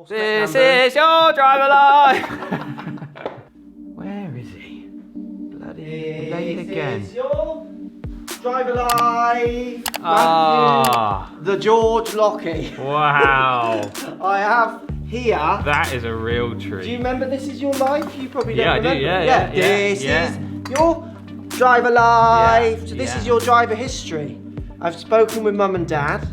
This is your driver life. Where is he? Bloody late again. This is your driver life. Ah, The George Lockey. wow. I have here. That is a real treat. Do you remember This Is Your Life? You probably don't remember. I do, yeah. This is your driver life. Yeah, So this is your driver history. I've spoken with mum and dad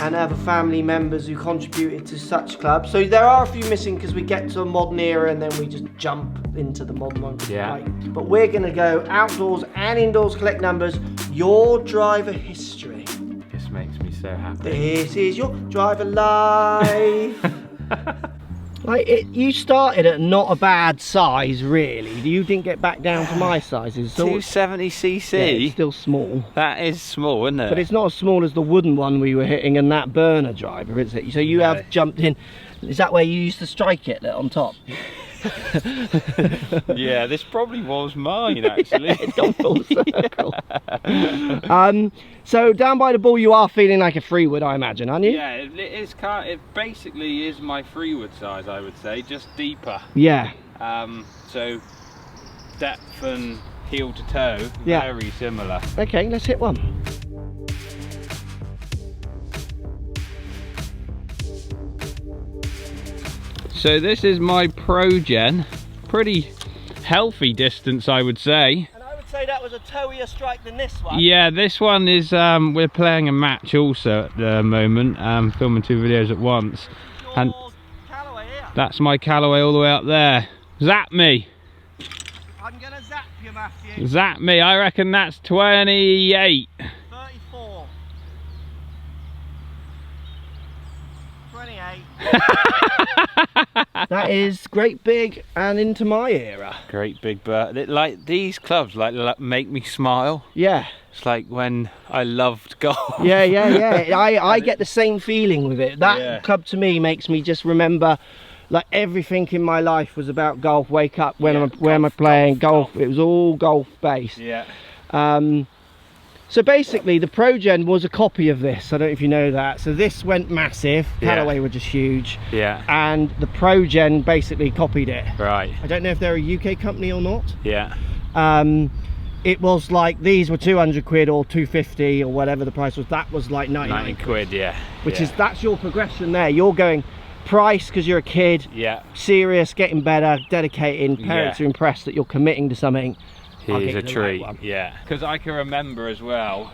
and other family members who contributed to such clubs. So there are a few missing because we get to a modern era and then we just jump into the modern one. Yeah. Right. But we're going to go outdoors and indoors, collect numbers. Your driver history. This makes me so happy. This is your driver life. You started at not a bad size, really. You didn't get back down to my sizes. So 270cc. yeah, it's still small. That is small, isn't it? But it's not as small as the wooden one we were hitting and that burner driver, is it? So you have jumped in. Is that where you used to strike it on top? Yeah, this probably was mine actually. Yeah, it's gone full circle. So down by the ball, you are feeling like a freewood, I imagine, aren't you? Yeah, it is. It basically is my freewood size, I would say, just deeper. Yeah. So depth and heel to toe, very similar. Okay, let's hit one. So this is my Progen, pretty healthy distance, I would say. And I would say that was a toeier strike than this one. Yeah, this one is, we're playing a match also at the moment, filming 2 videos at once. And Callaway here. that's my Callaway all the way up there. Zap me. I'm gonna zap you, Matthew. Zap me, I reckon that's 28. 34. 28. That is great big and into my era. Great big bird. Like these clubs like make me smile. Yeah. It's like when I loved golf. Yeah. I get the same feeling with it. That club to me makes me just remember like everything in my life was about golf. Wake up when am I playing golf. It was all golf based. Yeah. So basically the Progen was a copy of this. I don't know if you know that. So this went massive. Callaway were just huge. Yeah. And the Progen basically copied it. Right. I don't know if they're a UK company or not. Yeah. It was like these were 200 quid or 250 or whatever the price was. That was like 99 90 quid, yeah. Which is, that's your progression there. You're going price because you're a kid. Yeah. Serious, getting better, dedicating. Parents are impressed that you're committing to something. Here's a treat, yeah. Because I can remember as well,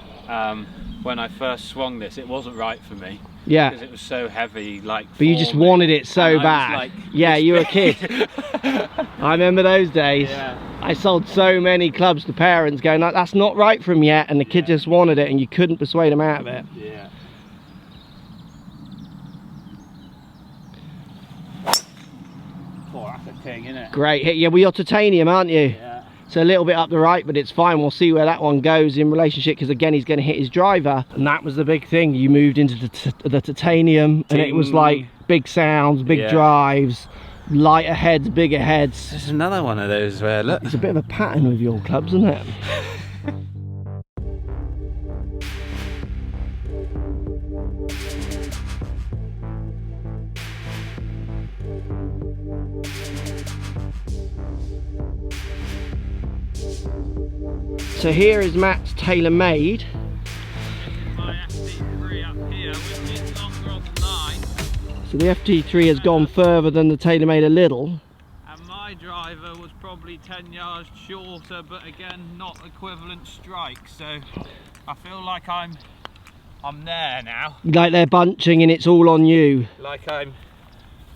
when I first swung this, it wasn't right for me. Yeah. Because it was so heavy, like. But you just wanted it so bad. Like, yeah, you were a kid. I remember those days. Yeah. I sold so many clubs to parents going like, that's not right for him yet, and the kid just wanted it and you couldn't persuade him out of it. Yeah. Oh, that's a king, isn't it? Great hit. Yeah, well, you're titanium, aren't you? Yeah. So a little bit up the right, but it's fine. We'll see where that one goes in relationship, because again, he's going to hit his driver, and that was the big thing. You moved into the titanium, and it was like big sounds, big drives, lighter heads, bigger heads. There's another one of those where, look. It's a bit of a pattern with your clubs, isn't it? So here is Matt's Taylormade. My FT3 up here, which is longer on the line. So the FT3 has gone further than the Taylormade a little. And my driver was probably 10 yards shorter, but again, not equivalent strike. So I feel like I'm there now. Like they're bunching and it's all on you. Like I'm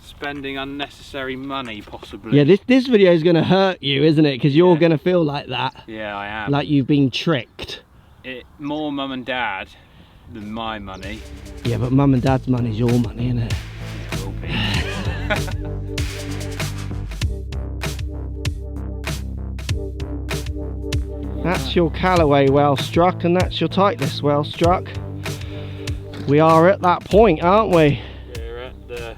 spending unnecessary money, possibly. Yeah, this video is going to hurt you, isn't it? Because you're going to feel like that. Yeah, I am. Like you've been tricked. More mum and dad than my money. Yeah, but mum and dad's money's your money, isn't it? It will be. That's your Callaway well struck, and that's your Titleist well struck. We are at that point, aren't we? We're at the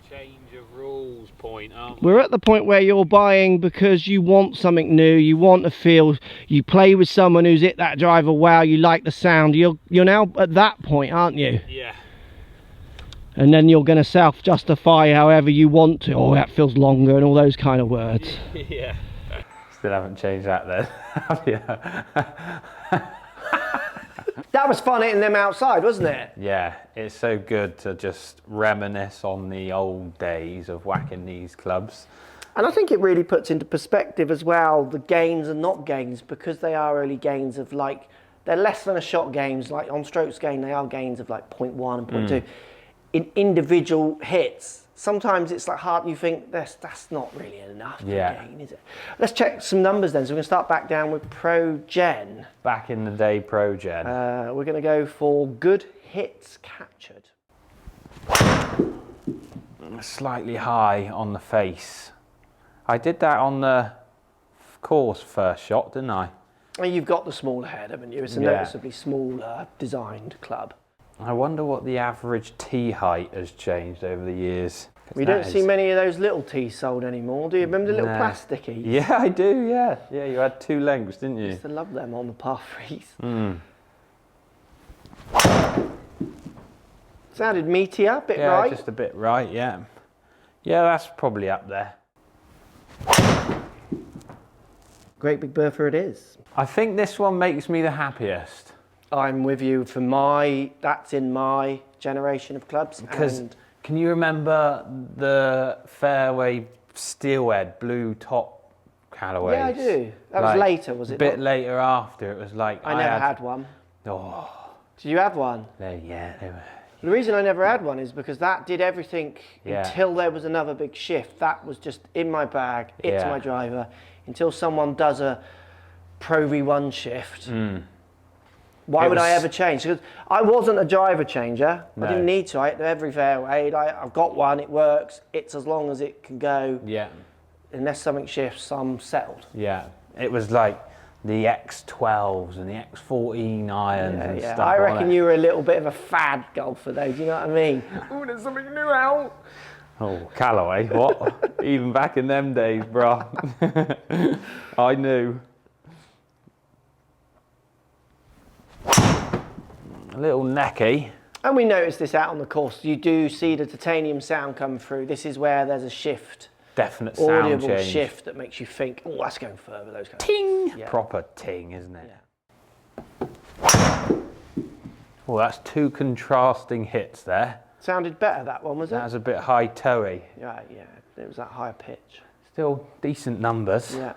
change of rules point, aren't we? We're at the point where you're buying because you want something new, you want to feel, you play with someone who's hit that driver well, you like the sound. You're now at that point, aren't you? Yeah. and then you're going to self-justify however you want to. Oh, that feels longer, and all those kind of words. Yeah. Still haven't changed that then, have you? That was fun hitting them outside, wasn't it? Yeah, it's so good to just reminisce on the old days of whacking these clubs. And I think it really puts into perspective as well the gains and not gains, because they are early gains of like, they're less than a shot gains. Like on strokes gain, they are gains of like 0.1 and 0.2. In individual hits, sometimes it's like hard, you think that's not really enough to gain, is it? Let's check some numbers then. So we're going to start back down with Progen. Back in the day, Progen. We're going to go for good hits captured. Slightly high on the face. I did that on the course first shot, didn't I? Well, you've got the smaller head, haven't you? It's a noticeably smaller designed club. I wonder what the average tee height has changed over the years. We don't see many of those little tees sold anymore, do you? Remember the little plasticky? Yeah, I do, yeah. Yeah, you had 2 lengths, didn't you? I used to love them on the par threes. Sounded meatier, a bit right. Yeah, just a bit right, yeah. Yeah, that's probably up there. Great Big Bertha it is. I think this one makes me the happiest. I'm with you for that's in my generation of clubs. Because can you remember the fairway steelhead blue top Callaway? Yeah, I do. That was later, was it? A bit later after, it was like... I never had one. Oh. Did you have one? Yeah, they were... The reason I never had one is because that did everything until there was another big shift. That was just in my bag, it's my driver, until someone does a Pro V1 shift. Why would I ever change? Because I wasn't a driver changer. No. I didn't need to. I hit every fairway. I've got one, it works. It's as long as it can go. Yeah. Unless something shifts, I'm settled. Yeah. It was like the X12s and the X14 irons and stuff. I reckon you were a little bit of a fad golfer though, do you know what I mean? Oh, there's something new out. Oh, Callaway, what? Even back in them days, bro. I knew. A little necky. And we noticed this out on the course. You do see the titanium sound come through. This is where there's a shift. Definite sound audible change. Shift that makes you think, oh, that's going further. Those kind ting! Of Proper ting, isn't it? Yeah. Well, that's 2 contrasting hits there. Sounded better, that one, was it? That was a bit high-toey. Yeah, it was that higher pitch. Still decent numbers. Yeah.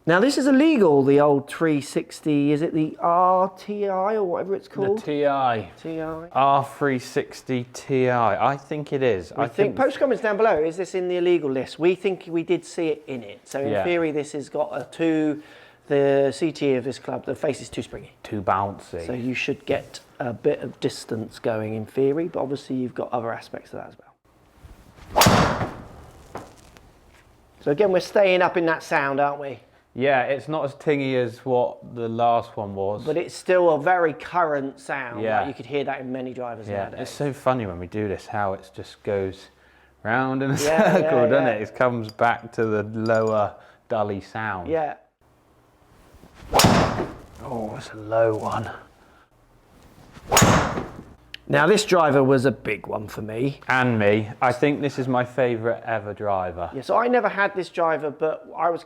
Now this is illegal, the old 360, is it the RTI or whatever it's called? The TI. R360 Ti, I think it is. I think post comments down below, is this in the illegal list? We think we did see it in it. So in theory this has got the CT of this club, the face is too springy. Too bouncy. So you should get a bit of distance going in theory, but obviously you've got other aspects of that as well. So again, we're staying up in that sound, aren't we? Yeah, it's not as tingy as what the last one was. But it's still a very current sound. Yeah. Like you could hear that in many drivers nowadays. It's so funny when we do this, how it just goes round in a circle, doesn't it? It comes back to the lower, dully sound. Yeah. Oh, it's a low one. Now this driver was a big one for me. And me. I think this is my favourite ever driver. Yeah, so I never had this driver, but I was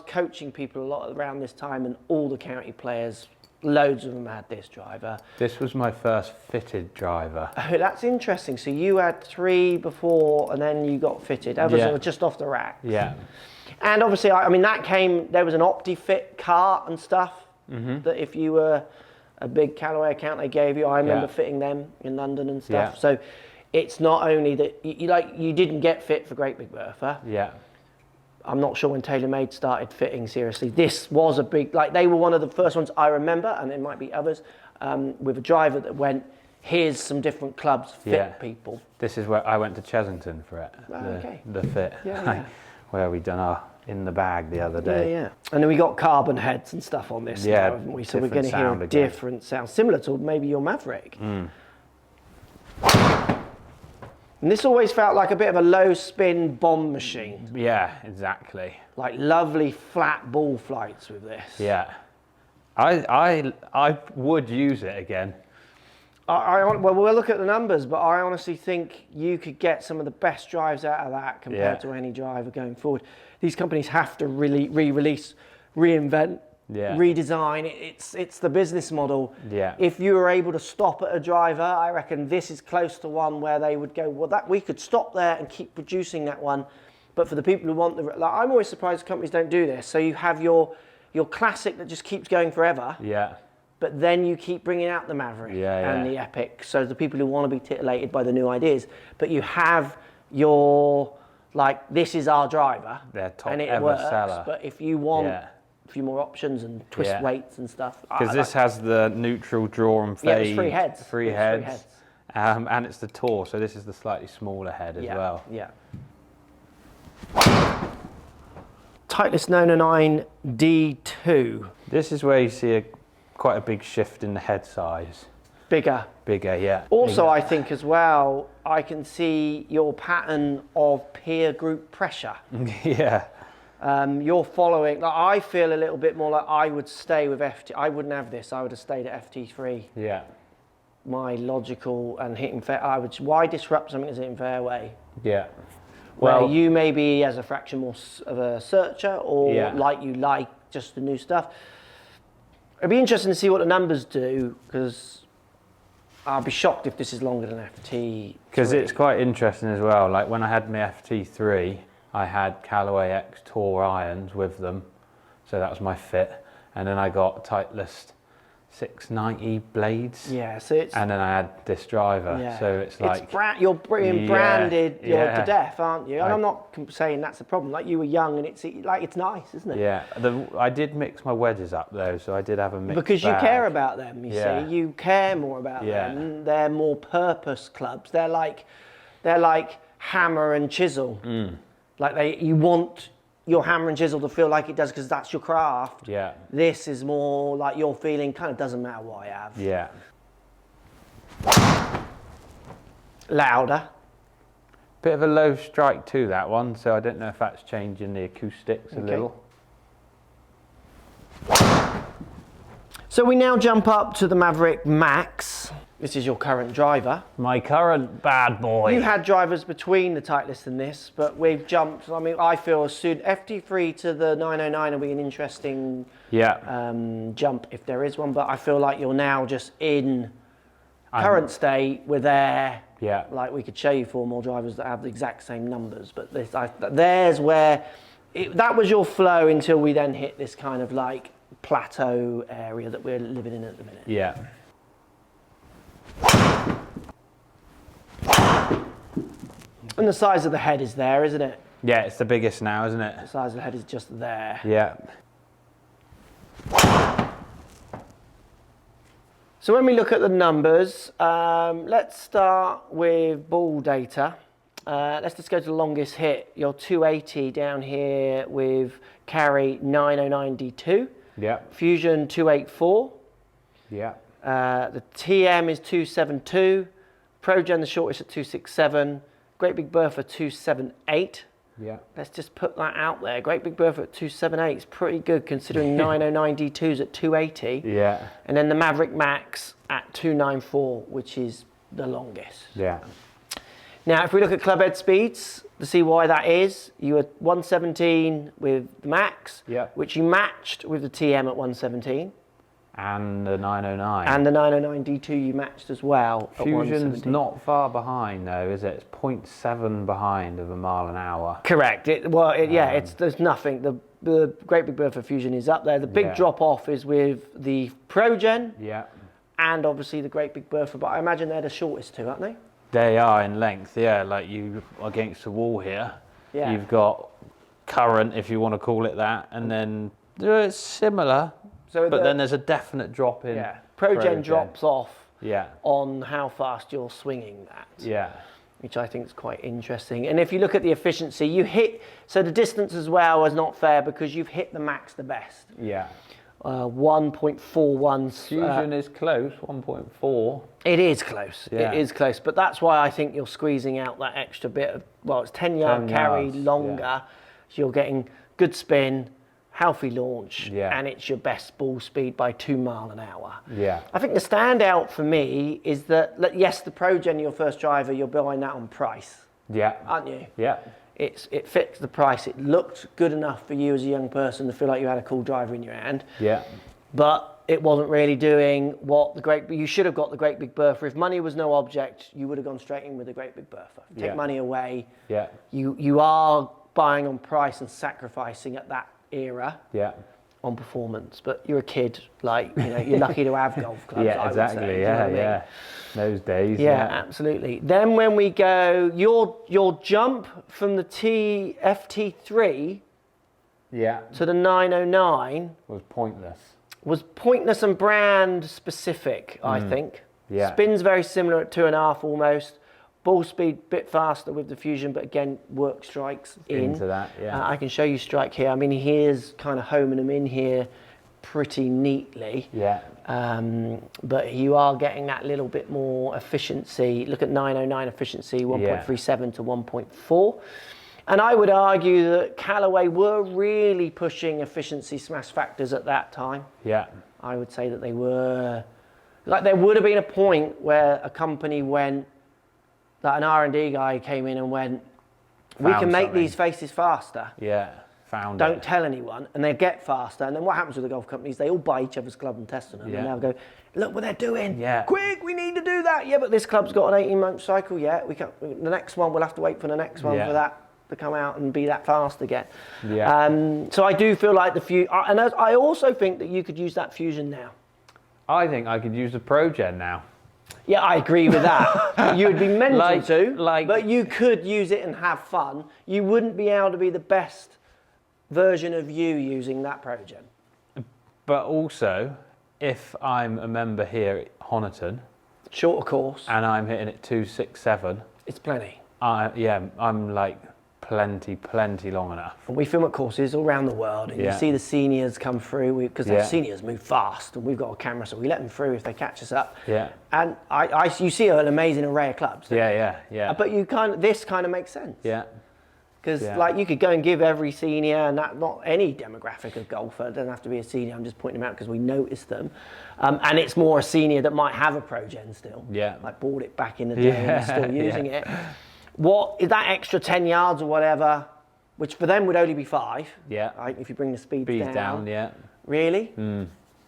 coaching people a lot around this time, and all the county players, loads of them had this driver. This was my first fitted driver. Oh, that's interesting. So you had 3 before and then you got fitted. Others were just off the rack. Yeah. And obviously, I mean, there was an OptiFit cart and stuff that if you were a big Callaway account they gave you. I remember fitting them in London and stuff. Yeah. So it's not only that you didn't get fit for Great Big Bertha. Yeah. I'm not sure when Taylormade started fitting seriously. This was a big, they were one of the first ones I remember, and there might be others, with a driver that went, here's some different clubs, fit people. This is where I went to Chesington for it, the fit, where we done our in the bag the other day. Yeah. And then we got carbon heads and stuff on this now, haven't we? So we're going to hear a different sound, similar to maybe your Mavrik. And this always felt like a bit of a low spin bomb machine. Yeah, exactly. Like lovely flat ball flights with this. Yeah. I would use it again. Well, we'll look at the numbers, but I honestly think you could get some of the best drives out of that compared to any driver going forward. These companies have to really re-release, reinvent, redesign. It's the business model. Yeah. If you were able to stop at a driver, I reckon this is close to one where they would go, well, that we could stop there and keep producing that one. But for the people who want like, I'm always surprised companies don't do this. So you have your classic that just keeps going forever. Yeah. But then you keep bringing out the Mavrik and the Epic. So the people who want to be titillated by the new ideas. But you have your, like, this is our driver. Their top and it ever works, seller. But if you want a few more options and twist weights and stuff. Because this has the neutral draw and fade. Yeah, it's 3 heads. Three heads. And it's the Tour, so this is the slightly smaller head as well. Yeah. Titleist 909 D2. This is where you see quite a big shift in the head size. Bigger. Bigger, yeah. Also, I think as well, I can see your pattern of peer group pressure. Yeah. You're following, like, I feel a little bit more like I would stay with FT. I wouldn't have this, I would have stayed at FT3. Yeah. My logical and hitting fair, why disrupt something that's hitting fairway? Yeah. Well, you maybe as a fraction more of a searcher or like just the new stuff. It'd be interesting to see what the numbers do, because I'll be shocked if this is longer than FT3. Because it's quite interesting as well. Like when I had my FT3, I had Callaway X Tour irons with them, so that was my fit. And then I got Titleist 690 blades. Yeah, so it's, and then I had this driver. So it's like you're being branded to death, aren't you? And I'm not saying that's a problem. Like, you were young, and it's nice, isn't it? Yeah, I did mix my wedges up though, so I did have a mix. Because you care about them, you see. You care more about them. They're more purpose clubs. They're like hammer and chisel. Like you want your hammer and chisel to feel like it does because that's your craft. Yeah. This is more like your feeling, kind of doesn't matter what I have. Yeah. Louder. Bit of a low strike too, that one, so I don't know if that's changing the acoustics a little. So we now jump up to the Mavrik Max. This is your current driver. My current bad boy. You had drivers between the Titleist and this, but we've jumped. I mean, I feel as soon FT3 to the 909 will be an interesting jump if there is one. But I feel like you're now just in current state. We're there. Yeah. Like, we could show you 4 more drivers that have the exact same numbers, but there's where that was your flow until we then hit this kind of like plateau area that we're living in at the minute. Yeah. And the size of the head is there, isn't it? Yeah, it's the biggest now, isn't it? The size of the head is just there. Yeah. So when we look at the numbers, let's start with ball data. Let's just go to the longest hit. Your 280 down here with carry 909 D2. Yeah. Fusion 284. Yeah. The TM is 272. Progen the shortest at 267. Great Big Bertha 278. Yeah. Let's just put that out there. Great Big Bertha at 278 is pretty good considering 909 D2's at 280. Yeah. And then the Mavrik Max at 294, which is the longest. Yeah. Now, if we look at club head speeds to see why that is, you were 117 with the Max, which you matched with the TM at 117. And the 909. And the 909 D2 you matched as well. Fusion's not far behind though, is it? It's 0.7 behind of a mile an hour. Correct. There's nothing. The Great Big Bertha Fusion is up there. The big drop off is with the Progen. Yeah. And obviously the Great Big Bertha, but I imagine they're the shortest two, aren't they? They are in length, yeah. Like you against the wall here. Yeah. You've got current, if you want to call it that, and then it's similar. But then there's a definite drop in. Yeah, Progen drops off Yeah. on how fast you're swinging that. Yeah. Which I think is quite interesting. And if you look at the efficiency, you hit, so the distance as well is not fair because you've hit the max the best. Yeah. 1.41. Fusion is close, 1.4. It is close. Yeah. It is close. But that's why I think you're squeezing out that extra bit of, well, it's 10 yard carry longer. So you're getting good spin, healthy launch, Yeah. and it's your best ball speed by 2 miles an hour. Yeah. I think the standout for me is that, yes, the Progen, your first driver, you're buying that on price, Yeah. aren't you? Yeah. It fits the price. It looked good enough for you as a young person to feel like you had a cool driver in your hand. Yeah. But it wasn't really doing what you should have got the Great Big Bertha. If money was no object, you would have gone straight in with the Great Big Bertha. Take money away. Yeah. You are buying on price and sacrificing at that era. Yeah. On performance, but you're a kid, you're lucky to have golf clubs. Yeah, exactly. Yeah. Those days. Yeah, absolutely. Then when we go, your jump from the FT3 to the 909 was pointless. Was pointless and brand specific, I think. Yeah. Spins very similar at 2.5 almost. Ball speed bit faster with the Fusion, but again, work strikes into that. Yeah. I can show you strike here. I mean, he is kind of homing them in here pretty neatly. Yeah. But you are getting that little bit more efficiency. Look at 909 efficiency, 1.37 to 1.4. And I would argue that Callaway were really pushing efficiency smash factors at that time. Yeah. I would say that they were. There would have been a point where a company went, that an R&D guy came in and went, we can make these faces faster. Yeah, Don't tell anyone, and they get faster. And then what happens with the golf companies? They all buy each other's club and test on them, and they'll go, look what they're doing. Yeah. Quick, we need to do that. Yeah, but this club's got an 18-month cycle. Yeah, the next one, we'll have to wait for the next one for that to come out and be that fast again. Yeah. So I do feel like and I also think that you could use that Fusion now. I think I could use the Progen now. Yeah, I agree with that. You would be mental to, like, but you could use it and have fun. You wouldn't be able to be the best version of you using that Progen. But also, if I'm a member here at Honiton, shorter course, and I'm hitting it 267, it's plenty. I'm like plenty long enough. And we film at courses all around the world, and you see the seniors come through because the seniors move fast, and we've got a camera, so we let them through if they catch us up. Yeah. And you see an amazing array of clubs. Yeah. But this kind of makes sense. Yeah. Because you could go and give every senior, and not any demographic of golfer, it doesn't have to be a senior, I'm just pointing them out because we noticed them. And it's more a senior that might have a Progen still. Yeah. Like bought it back in the day and is still using it. What is that extra 10 yards or whatever, which for them would only be 5. Yeah. Right, if you bring the speed down. Yeah. Really?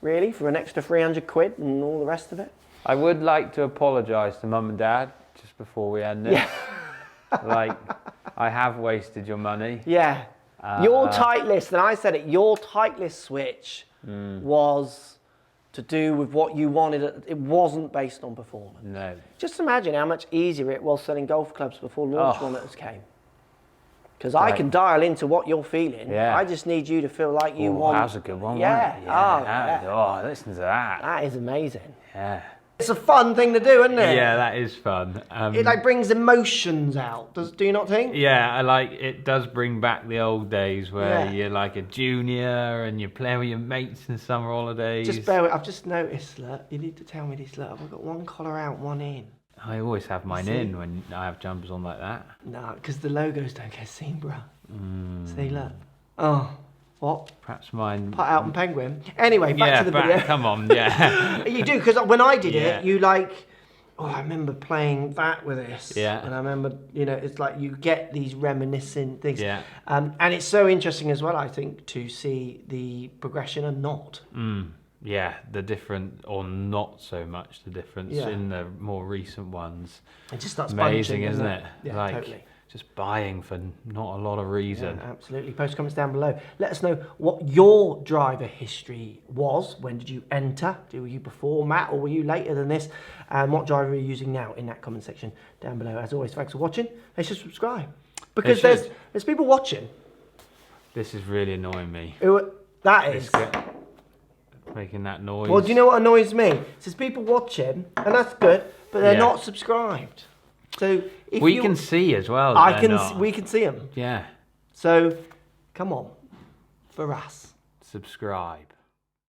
Really? For an extra 300 quid and all the rest of it? I would like to apologise to Mum and Dad just before we end it. Yeah. I have wasted your money. Yeah. Your Titleist, and I said it, your Titleist switch was to do with what you wanted. It wasn't based on performance. No. Just imagine how much easier it was selling golf clubs before launch runners came. Because I can dial into what you're feeling. Yeah. I just need you to feel like you want. That was a good one. Yeah. Oh, listen to that. That is amazing. Yeah. It's a fun thing to do, isn't it? Yeah, that is fun. It brings emotions out. Do you not think? Yeah, it does bring back the old days where you're like a junior and you're playing with your mates in summer holidays. Just bear with. I've just noticed. Look, you need to tell me this. Look, I've got one collar out, one in. I always have mine in when I have jumpers on like that. No, because the logos don't get seen, bruh. See, look. Oh. What? Perhaps mine. Put out and penguin. Anyway, back to the video. Come on, yeah. You do, because when I did it, you I remember playing that with this. Yeah. And I remember, it's like you get these reminiscent things. Yeah. And it's so interesting as well, I think, to see the progression and not. Yeah, the different, or not so much the difference in the more recent ones. It just starts amazing, bunching, isn't it? Yeah, totally. Just buying for not a lot of reason. Yeah, absolutely. Post comments down below. Let us know what your driver history was. When did you enter? Were you before Matt or were you later than this? And what driver are you using now in that comment section down below. As always, thanks for watching. They should subscribe. Because there's people watching. This is really annoying me. That is. Making that noise. Well, do you know what annoys me? There's people watching, and that's good, but they're not subscribed. So if we can see as well. We can see them. Yeah. So come on, for us. Subscribe.